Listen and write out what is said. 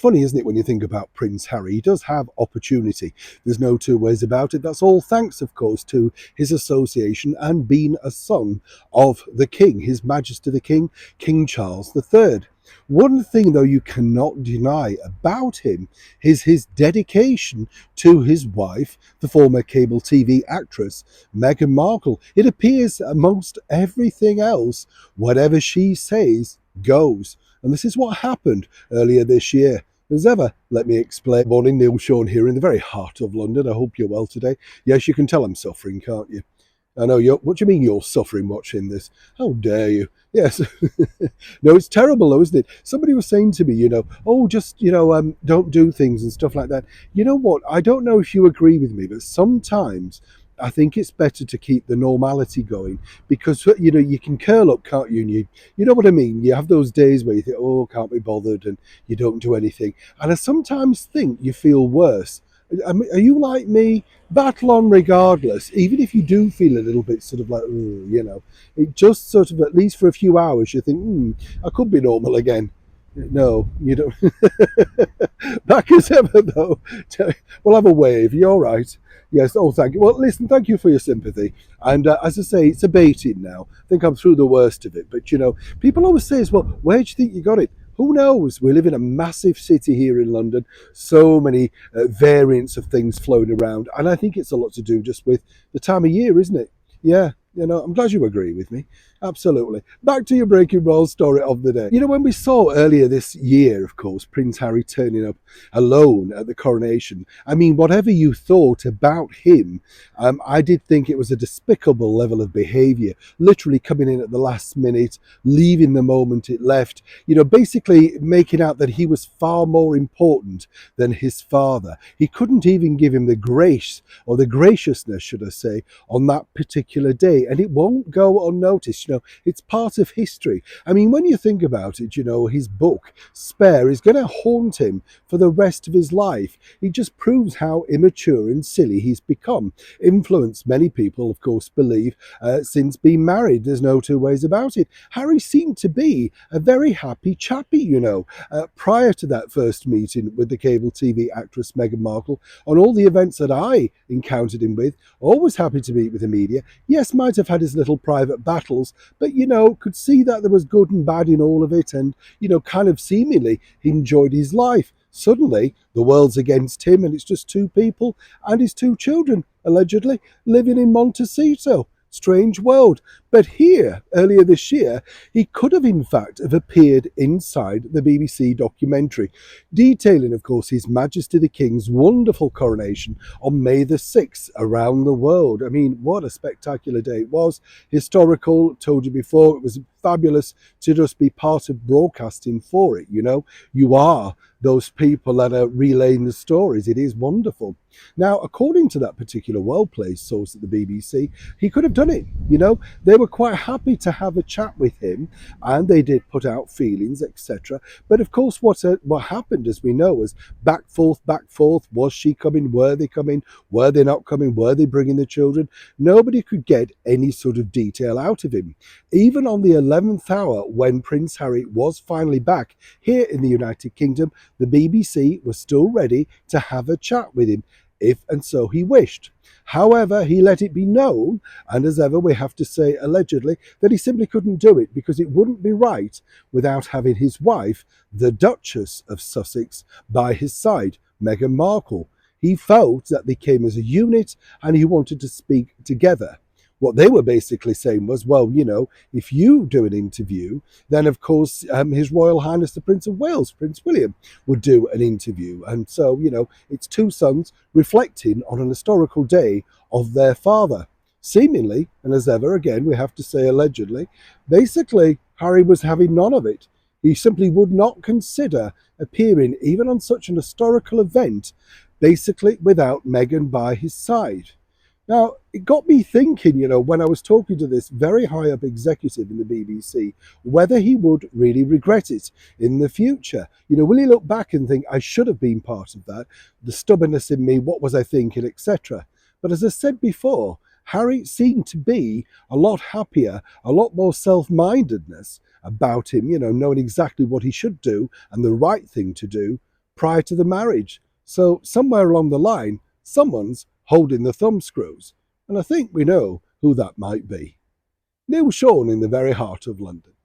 funny, isn't it, when you think about Prince Harry? He does have opportunity. There's no two ways about it. That's all thanks, of course, to his association and being a son of the King, His Majesty the King, King Charles III. One thing, though, you cannot deny about him is his dedication to his wife, the former cable TV actress, Meghan Markle. It appears amongst everything else, whatever she says goes. And this is what happened earlier this year. As ever, let me explain. Morning, Neil Sean here in the very heart of London. I hope you're well today. Yes, you can tell I'm suffering, can't you? I know you're. What do you mean you're suffering watching this? How dare you? Yes. No, it's terrible though, isn't it? Somebody was saying to me, oh, just, don't do things and stuff like that. You know what? I don't know if you agree with me, but sometimes I think it's better to keep the normality going because, you can curl up, can't you? And you know what I mean? You have those days where you think, oh, can't be bothered, and you don't do anything. And I sometimes think you feel worse. I mean, are you like me? Battle on regardless, even if you do feel a little bit sort of like, it just sort of, at least for a few hours, you think, I could be normal again. No, you don't. Back as ever, though. We'll have a wave. You're all right. Yes. Oh, thank you. Well, listen, thank you for your sympathy. And as I say, it's abating now. I think I'm through the worst of it. But, people always say as well, where do you think you got it? Who knows? We live in a massive city here in London. So many variants of things flowing around. And I think it's a lot to do just with the time of year, isn't it? Yeah. I'm glad you agree with me. Absolutely. Back to your breaking roll story of the day. When we saw earlier this year, of course, Prince Harry turning up alone at the coronation, I mean, whatever you thought about him, I did think it was a despicable level of behaviour, literally coming in at the last minute, leaving the moment it left, basically making out that he was far more important than his father. He couldn't even give him the grace, or the graciousness, should I say, on that particular day. And it won't go unnoticed. It's part of history. I mean, when you think about it, his book, Spare, is going to haunt him for the rest of his life. It just proves how immature and silly he's become. Influenced, many people, of course, believe, since being married. There's no two ways about it. Harry seemed to be a very happy chappy, prior to that first meeting with the cable TV actress Meghan Markle. On all the events that I encountered him with, always happy to meet with the media. Yes, might have had his little private battles, but, could see that there was good and bad in all of it, and, kind of seemingly he enjoyed his life. Suddenly, the world's against him, and it's just two people and his two children, allegedly, living in Montecito. Strange world. But here, earlier this year, he could have in fact have appeared inside the BBC documentary, detailing, of course, His Majesty the King's wonderful coronation on May the 6th around the world. I mean, what a spectacular day it was. Historical, told you before, it was fabulous to just be part of broadcasting for it, You are those people that are relaying the stories. It is wonderful. Now, according to that particular well-placed source at the BBC, he could have done it, They were quite happy to have a chat with him, and they did put out feelings, etc. But of course, what happened, as we know, was back forth. Was she coming? Were they coming? Were they not coming? Were they bringing the children? Nobody could get any sort of detail out of him. Even on the 11th hour, when Prince Harry was finally back here in the United Kingdom, the BBC was still ready to have a chat with him, if and so he wished. However, he let it be known, and as ever we have to say allegedly, that he simply couldn't do it because it wouldn't be right without having his wife, the Duchess of Sussex, by his side, Meghan Markle. He felt that they came as a unit and he wanted to speak together. What they were basically saying was, well, if you do an interview, then of course His Royal Highness the Prince of Wales, Prince William, would do an interview. And so, it's two sons reflecting on an historical day of their father. Seemingly, and as ever, again, we have to say allegedly, basically Harry was having none of it. He simply would not consider appearing even on such an historical event, basically without Meghan by his side. Now, it got me thinking, when I was talking to this very high up executive in the BBC, whether he would really regret it in the future. Will he look back and think, I should have been part of that, the stubbornness in me, what was I thinking, etc. But as I said before, Harry seemed to be a lot happier, a lot more self-mindedness about him, knowing exactly what he should do and the right thing to do prior to the marriage. So somewhere along the line, someone's holding the thumbscrews, and I think we know who that might be. Neil Sean in the very heart of London.